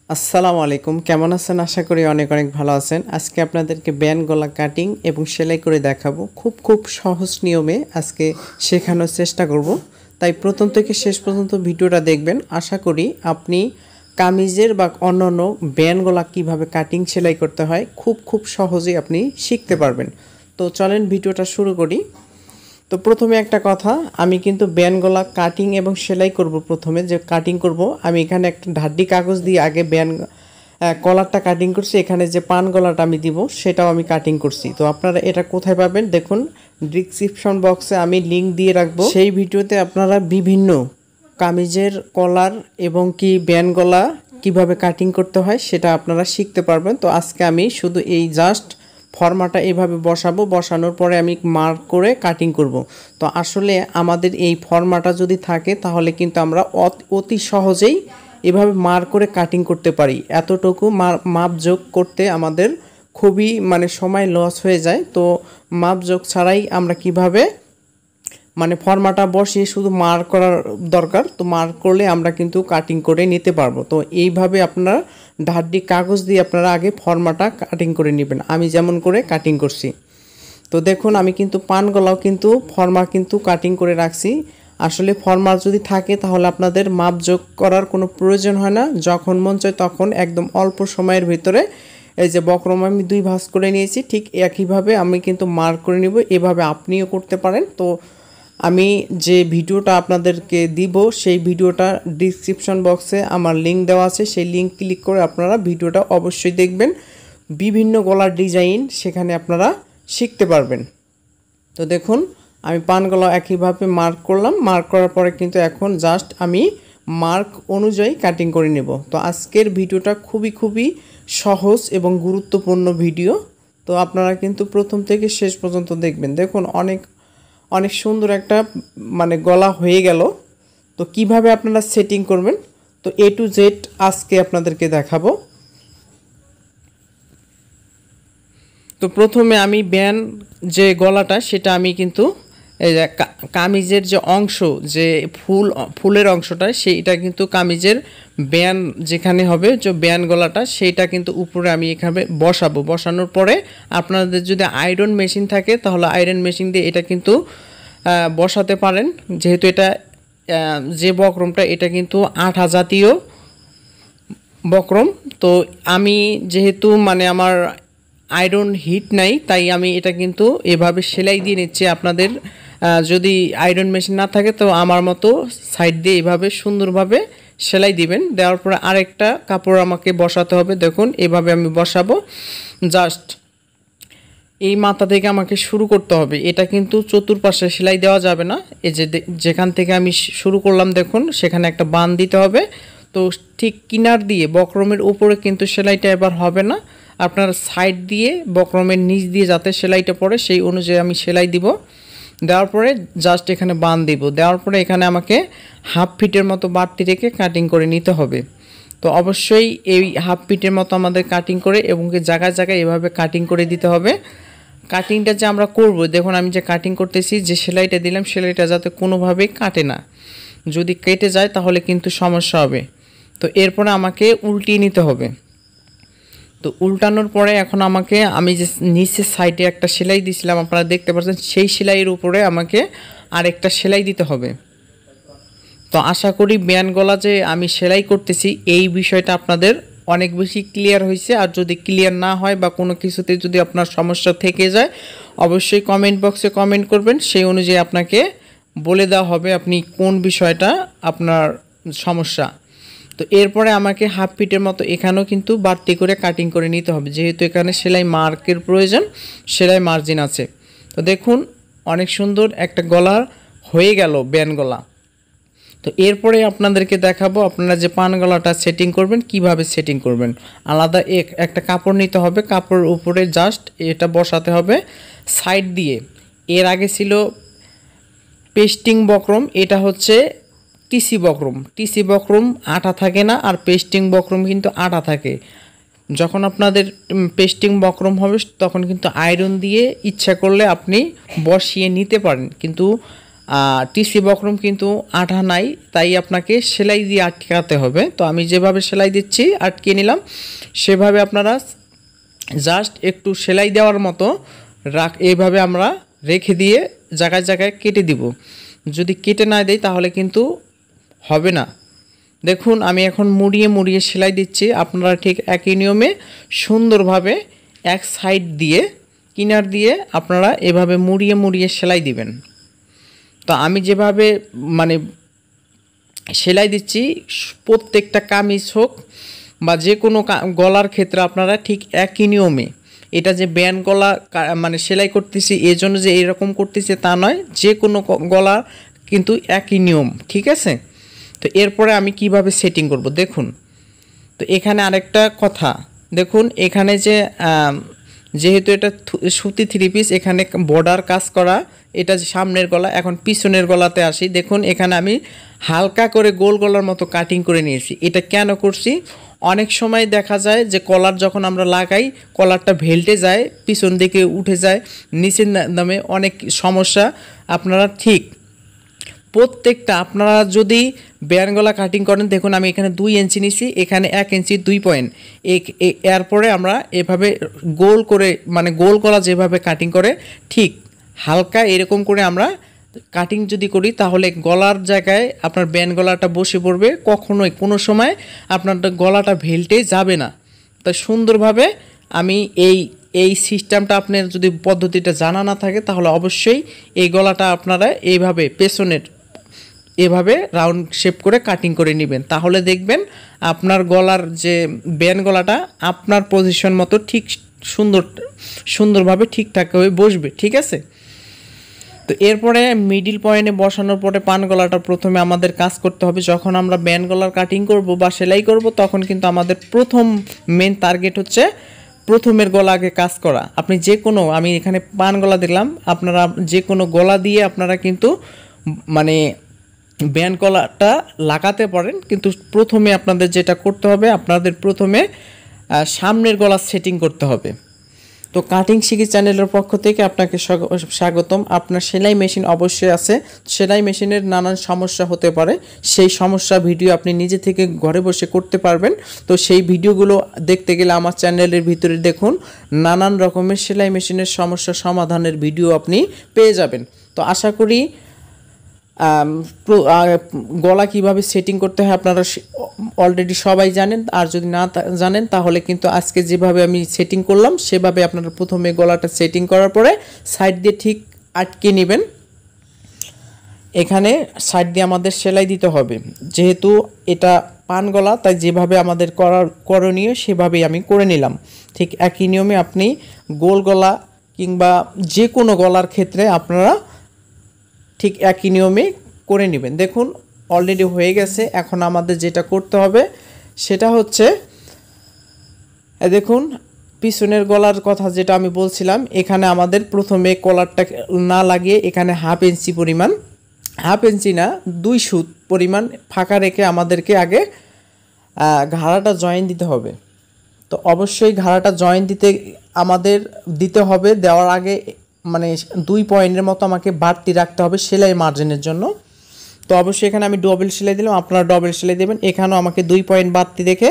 আসসালামু আলাইকুম, কেমন আছেন? আশা করি অনেক অনেক ভালো আছেন। আজকে আপনাদেরকে ব্যান্ড গলা কাটিং এবং সেলাই করে দেখাবো। খুব সহজ নিয়মে আজকে শেখানোর চেষ্টা করব। তাই প্রথম থেকে শেষ পর্যন্ত ভিডিওটা দেখবেন। আশা করি আপনি কামিজের বা অন্যান্য ব্যান্ড গলা কীভাবে কাটিং সেলাই করতে হয় খুব সহজেই আপনি শিখতে পারবেন। তো চলেন ভিডিওটা শুরু করি। তো প্রথমে একটা কথা, আমি কিন্তু ব্যান্ড গলা কাটিং এবং সেলাই করব। প্রথমে যে কাটিং করব, আমি এখানে একটা ঢাড্ডি কাগজ দিয়ে আগে ব্যান্ড কলারটা কাটিং করছি। এখানে যে পান গলাটা আমি দিব সেটাও আমি কাটিং করছি। তো আপনারা এটা কোথায় পাবেন দেখুন, ডিসক্রিপশন বক্সে আমি লিংক দিয়ে রাখবো। সেই ভিডিওতে আপনারা বিভিন্ন কামিজের কলার এবং কি ব্যান্ড গলা কীভাবে কাটিং করতে হয় সেটা আপনারা শিখতে পারবেন। তো আজকে আমি শুধু এই জাস্ট ফর্মাটা এভাবে বসাবো, বসানোর পরে আমি মার্ক করে কাটিং করব। তো আসলে আমাদের এই ফর্মাটা যদি থাকে তাহলে কিন্তু আমরা অতি সহজেই এভাবে মার্ক করে কাটিং করতে পারি। এতটুকু মাপ যোগ করতে আমাদের খুবই সময় লস হয়ে যায়। তো মাপ যোগ ছাড়াই আমরা কিভাবে ফর্মাটা বসিয়ে শুধু মার্ক করার দরকার। তো মার্ক করলে আমরা কিন্তু কাটিং করে নিতে পারবো। তো এইভাবে আপনারা ঢাড্ডি কাগজ দিয়ে আপনারা আগে ফর্মাটা কাটিং করে নেবেন, আমি যেমন করে কাটিং করছি। তো দেখুন আমি কিন্তু পান গলাও কিন্তু ফর্মা কিন্তু কাটিং করে রাখছি। আসলে ফর্মা যদি থাকে তাহলে আপনাদের মাপ যোগ করার কোনো প্রয়োজন হয় না। যখন মন চায় তখন একদম অল্প সময়ের ভিতরে এই যে বক্রম আমি 2 ভাঁজ করে নিয়েছি, ঠিক একইভাবে আমি কিন্তু মার্ক করে নিব। এভাবে আপনিও করতে পারেন। তো আমি যে ভিডিওটা আপনাদেরকে দিব সেই ভিডিওটা ডিসক্রিপশন বক্সে আমার লিংক দেওয়া আছে, সেই লিংক ক্লিক করে আপনারা ভিডিওটা অবশ্যই দেখবেন। বিভিন্ন গলার ডিজাইন সেখানে আপনারা শিখতে পারবেন। তো দেখুন আমি পান গলা একইভাবে মার্ক করলাম। মার্ক করার পরে কিন্তু এখন জাস্ট আমি মার্ক অনুযায়ী কাটিং করে নেব। তো আজকের ভিডিওটা খুবই সহজ এবং গুরুত্বপূর্ণ ভিডিও। তো আপনারা কিন্তু প্রথম থেকে শেষ পর্যন্ত দেখবেন। দেখুন অনেক সুন্দর একটা গলা হয়ে গেল। তো কিভাবে আপনারা সেটিং করবেন তো A to Z আজকে আপনাদেরকে দেখাবো। তো প্রথমে আমি ব্যান্ড যে গলাটা সেটা আমি কিন্তু এই যে কামিজের যে অংশ, যে ফুলের অংশটা সেইটা কিন্তু কামিজের ব্যান্ড যেখানে হবে যে ব্যান্ড গলাটা সেইটা কিন্তু উপরে আমি এখানে বসাবো। বসানোর পরে আপনাদের যদি আয়রন মেশিন থাকে তাহলে আয়রন মেশিন দিয়ে এটা কিন্তু বসাতে পারেন। যেহেতু এটা যে বক্রমটা এটা কিন্তু আঠা জাতীয় বক্রম। তো আমি যেহেতু আমার আয়রন হিট নাই তাই আমি এটা কিন্তু এভাবে সেলাই দিয়ে নিচ্ছি। আপনাদের যদি আয়রন মেশিন না থাকে তো আমার মতো সাইড দিয়ে এভাবে সুন্দরভাবে সেলাই দিবেন। দেওয়ার পরে আরেকটা কাপড় আমাকে বসাতে হবে। দেখুন এভাবে আমি বসাবো। জাস্ট এই মাথা থেকে আমাকে শুরু করতে হবে। এটা কিন্তু চতুর্পাশে সেলাই দেওয়া যাবে না। এই যে যেখান থেকে আমি শুরু করলাম দেখুন সেখানে একটা বান দিতে হবে। তো ঠিক কিনার দিয়ে বক্রমের উপরে কিন্তু সেলাইটা এবার হবে না, আপনার সাইড দিয়ে বক্রমের নিচ দিয়ে যাতে সেলাইটা পড়ে সেই অনুযায়ী আমি সেলাই দিব। দেওয়ার পরে জাস্ট এখানে বান দিব। দেওয়ার পরে এখানে আমাকে হাফ ফিটের মতো বাড়তি রেখে কাটিং করে নিতে হবে। তো অবশ্যই এই হাফ ফিটের মতো আমাদের কাটিং করে এবং জায়গায় এভাবে কাটিং করে দিতে হবে। কাটিংটা যে আমরা করব, দেখুন আমি যে কাটিং করতেছি, যে সেলাইটা দিলাম সেলাইটা যাতে কোনোভাবেই কাটে না। যদি কেটে যায় তাহলে কিন্তু সমস্যা হবে। তো এরপরে আমাকে উল্টিয়ে নিতে হবে। তো উল্টানোর পরে এখন আমি যে নিচের সাইডে একটা সেলাই দিয়েছিলাম আপনারা দেখতে পাচ্ছেন, সেই সেলাইয়ের উপরে আমাকে আরেকটা সেলাই দিতে হবে। তো আশা করি ব্যান্ড গলা যে আমি সেলাই করতেছি এই বিষয়টা আপনাদের অনেক বেশি ক্লিয়ার হয়েছে। আর যদি ক্লিয়ার না হয় বা কোনো কিছুতে যদি আপনার সমস্যা থেকে যায় অবশ্যই কমেন্ট বক্সে কমেন্ট করবেন, সেই অনুযায়ী আপনাকে বলে দেওয়া হবে আপনি কোন বিষয়টা আপনার সমস্যা। তো এরপরে আমাকে হাফ ফিটের মতো এখানেও কিন্তু বাড়তি করে কাটিং করে নিতে হবে, যেহেতু এখানে সেলাই মার্কের প্রয়োজন, সেলাই মার্জিন আছে। তো দেখুন অনেক সুন্দর একটা গলা হয়ে গেল ব্যান্ড গলা। তো এরপরে আপনাদেরকে দেখাবো আপনারা যে পান গলাটা সেটিং করবেন কিভাবে সেটিং করবেন। আলাদা একটা কাপড় নিতে হবে, কাপড়ের উপরে জাস্ট এটা বসাতে হবে সাইড দিয়ে। এর আগে ছিল পেস্টিং বক্রম, এটা হচ্ছে টিসি বক্রম। টিসি বক্রম আঠা থাকে না, আর পেস্টিং বক্রম কিন্তু আঠা থাকে। যখন আপনাদের পেস্টিং বক্রম হবে তখন কিন্তু আয়রন দিয়ে ইচ্ছা করলে আপনি বসিয়ে নিতে পারেন, কিন্তু টিসি বক্রম কিন্তু আঠা নাই, তাই আপনাকে সেলাই দিয়ে আটকাতে হবে। তো আমি যেভাবে সেলাই দিচ্ছি আটকে নিলাম, সেভাবে আপনারা জাস্ট একটু সেলাই দেওয়ার মতো এইভাবে আমরা রেখে দিয়ে জায়গায় জায়গায় কেটে দিব। যদি কেটে না দেই তাহলে কিন্তু হবে না। দেখুন আমি এখন মুড়িয়ে মুড়িয়ে সেলাই দিচ্ছি। আপনারা ঠিক একই নিয়মে সুন্দরভাবে এক সাইড দিয়ে কিনার দিয়ে আপনারা এভাবে মুড়িয়ে মুড়িয়ে সেলাই দিবেন। তো আমি যেভাবে মানে সেলাই দিচ্ছি, প্রত্যেকটা কামিজ হোক বা যে কোনো গলার ক্ষেত্রে আপনারা ঠিক একই নিয়মে, এটা যে ব্যান্ড গলা মানে সেলাই করতেছি এই জন্য যে এরকম করতেছে তা নয়, যে কোনো গলা কিন্তু একই নিয়ম, ঠিক আছে। তো এরপরে আমি কিভাবে সেটিং করব দেখুন। তো এখানে আরেকটা কথা দেখুন, এখানে যে যেহেতু এটা সুতি থ্রি পিস, এখানে বর্ডার কাজ করা, এটা যে সামনের গলা। এখন পিছনের গলাতে আসি। দেখুন এখানে আমি হালকা করে গোল গলার মতো কাটিং করে নিয়েছি। এটা কেন করছি, অনেক সময় দেখা যায় যে কলার যখন আমরা লাগাই কলারটা ভেল্টে যায়, পিছন দিকে উঠে যায়, নিচের নামে অনেক সমস্যা। আপনারা ঠিক প্রত্যেকটা আপনারা যদি ব্যান্ড গলা কাটিং করেন, দেখুন আমি এখানে 2 ইঞ্চি নিছি, এখানে 1 ইঞ্চি 2 পয়েন্ট। এরপরে আমরা এভাবে গোল করে মানে গোল গলা যেভাবে কাটিং করে ঠিক হালকা এরকম করে আমরা কাটিং যদি করি তাহলে গলার জায়গায় আপনার ব্যান্ড গলাটা বসে পড়বে। কখনোই কোনো সময় আপনার গলাটা ভেল্টে যাবে না। তাই সুন্দরভাবে আমি এই সিস্টেমটা, আপনার যদি পদ্ধতিটা জানা না থাকে তাহলে অবশ্যই এই গলাটা আপনারা এইভাবে পেছনের এভাবে রাউন্ড শেপ করে কাটিং করে নেবেন। তাহলে দেখবেন আপনার গলার যে ব্যান্ড গলাটা আপনার পজিশন মতো ঠিক সুন্দরভাবে ঠিকঠাক হয়ে বসবে, ঠিক আছে। তো এরপরে মিডিল পয়েন্টে বসানোর পরে পান গলাটা প্রথমে আমাদের কাজ করতে হবে। যখন আমরা ব্যান্ড গলার কাটিং করব বা সেলাই করব তখন কিন্তু আমাদের প্রথম মেন টার্গেট হচ্ছে প্রথমের গলা আগে কাজ করা। আপনি যে কোনো, আমি এখানে পান গলা দিলাম, আপনারা যে কোনো গলা দিয়ে আপনারা কিন্তু মানে ব্যান্ড গলাটা লাগাতে পারেন, কিন্তু প্রথমে আপনাদের যেটা করতে হবে, আপনাদের প্রথমে সামনের গলা সেটিং করতে হবে। তো কাটিং শিখি চ্যানেলের পক্ষ থেকে আপনাকে স্বাগতম। আপনার সেলাই মেশিন অবশ্যই আছে, সেলাই মেশিনের নানান সমস্যা হতে পারে, সেই সমস্যা ভিডিও আপনি নিজে থেকে ঘরে বসে করতে পারবেন। তো সেই ভিডিওগুলো দেখতে গেলে আমার চ্যানেলের ভিতরে দেখুন, নানান রকমের সেলাই মেশিনের সমস্যা সমাধানের ভিডিও আপনি পেয়ে যাবেন। তো আশা করি গলা কিভাবে সেটিং করতে হয় আপনারা অলরেডি সবাই জানেন। আর যদি না জানেন তাহলে কিন্তু আজকে যেভাবে আমি সেটিং করলাম সেভাবে আপনারা প্রথমে গলাটা সেটিং করার পরে সাইড দিয়ে ঠিক আটকে নেবেন। এখানে সাইড দিয়ে আমাদের সেলাই দিতে হবে, যেহেতু এটা পান গলা তাই যেভাবে আমাদের করণীয় সেভাবেই আমি করে নিলাম। ঠিক একই নিয়মে আপনি গোল গলা কিংবা যে কোনো গলার ক্ষেত্রে আপনারা ঠিক একই নিয়মে করে নেবেন। দেখুন অলরেডি হয়ে গেছে। এখন আমাদের যেটা করতে হবে সেটা হচ্ছে, দেখুন পিছনের গলার কথা যেটা আমি বলছিলাম, এখানে আমাদের প্রথমে কলারটা না লাগিয়ে এখানে 1/2 ইঞ্চি পরিমাণ, 1/2 ইঞ্চি না 2 সুত পরিমাণ ফাঁকা রেখে আমাদেরকে আগে ঘাড়াটা জয়েন দিতে হবে। তো অবশ্যই ঘাড়াটা জয়েন দিতে হবে। দেওয়ার আগে মানে 2 পয়েন্টের মতো আমাকে বাড়তি রাখতে হবে সেলাই মার্জিনের জন্য। তো অবশ্যই এখানে আমি ডবল সেলাই দিলাম, আপনারা ডবল সেলাই দেবেন। এখানেও আমাকে 2 পয়েন্ট বাড়তি রেখে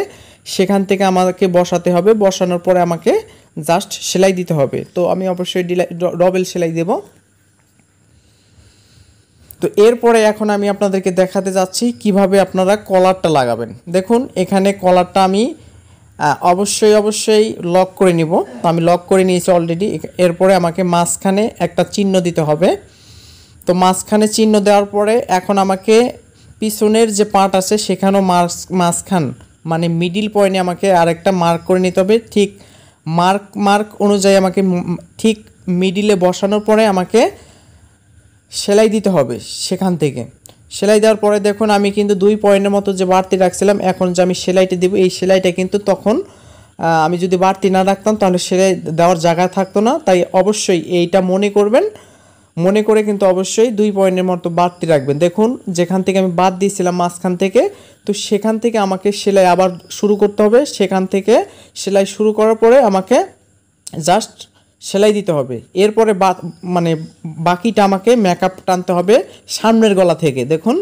সেখান থেকে আমাকে বসাতে হবে। বসানোর পরে আমাকে জাস্ট সেলাই দিতে হবে। তো আমি অবশ্যই ডবল সেলাই দেব। তো এরপরে এখন আমি আপনাদেরকে দেখাতে যাচ্ছি কিভাবে আপনারা কলারটা লাগাবেন। দেখুন এখানে কলারটা আমি অবশ্যই লক করে নিব। তো আমি লক করে নিয়েছি অলরেডি। এরপরে আমাকে মাঝখানে একটা চিহ্ন দিতে হবে। তো মাঝখানে চিহ্ন দেওয়ার পরে এখন আমাকে পিছনের যে পার্ট আছে সেখানেও মাঝখান মানে মিডিল পয়েন্টে আমাকে আরেকটা মার্ক করে নিতে হবে। ঠিক মার্ক অনুযায়ী আমাকে ঠিক মিডিলে বসানোর পরে আমাকে সেলাই দিতে হবে। সেখান থেকে সেলাই দেওয়ার পরে দেখুন আমি কিন্তু 2 পয়েন্টের মতো যে বাড়তি রাখছিলাম, এখন যে আমি সেলাইটা দেবো এই সেলাইটা কিন্তু তখন আমি যদি বাড়তি না রাখতাম তাহলে সেলাই দেওয়ার জায়গা থাকতো না। তাই অবশ্যই এইটা মনে করবেন, মনে করে কিন্তু অবশ্যই 2 পয়েন্টের মতো বাড়তি রাখবেন। দেখুন যেখান থেকে আমি বাদ দিয়েছিলাম মাঝখান থেকে, তো সেখান থেকে আমাকে সেলাই আবার শুরু করতে হবে। সেখান থেকে সেলাই শুরু করার পরে আমাকে জাস্ট সেলাই দিতে হবে। এরপরে মানে বাকিটা আমাকে মেকআপ টানতে হবে সামনের গলা থেকে। দেখুন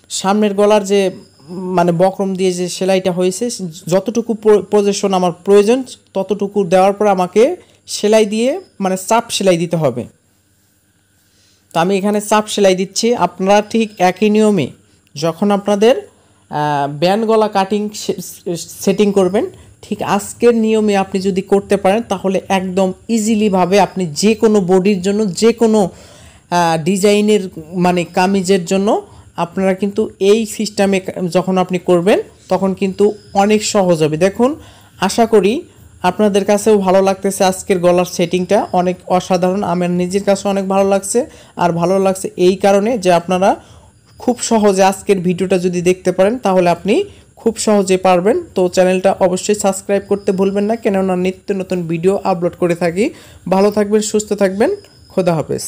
সামনের গলার যে মানে বক্রম দিয়ে যে সেলাইটা হয়েছে, যতটুকু পজিশন আমার প্রয়োজন ততটুকু দেওয়ার পর আমাকে সেলাই দিয়ে মানে চাপ সেলাই দিতে হবে। তো আমি এখানে চাপ সেলাই দিচ্ছি। আপনারা ঠিক একই নিয়মে যখন আপনাদের ব্যান্ড গলা কাটিং সেটিং করবেন, ঠিক আজকের নিয়মে আপনি যদি করতে পারেন তাহলে একদম ইজিলিভাবে আপনি যে কোনো বডির জন্য, যে কোনো ডিজাইনের মানে কামিজের জন্য আপনারা কিন্তু এই সিস্টেমে যখন আপনি করবেন তখন কিন্তু অনেক সহজ হবে। দেখুন আশা করি আপনাদের কাছেও ভালো লাগতেছে। আজকের গলার সেটিংটা অনেক অসাধারণ, আমার নিজের কাছে অনেক ভালো লাগছে। আর ভালো লাগছে এই কারণে যে আপনারা খুব সহজে আজকের ভিডিওটা যদি দেখতে পারেন তাহলে আপনি খুব সহজে পারবেন। তো চ্যানেলটা অবশ্যই সাবস্ক্রাইব করতে ভুলবেন না, কেননা নিত্য নতুন ভিডিও আপলোড করে থাকি। ভালো থাকবেন, সুস্থ থাকবেন, খোদা হাফেজ।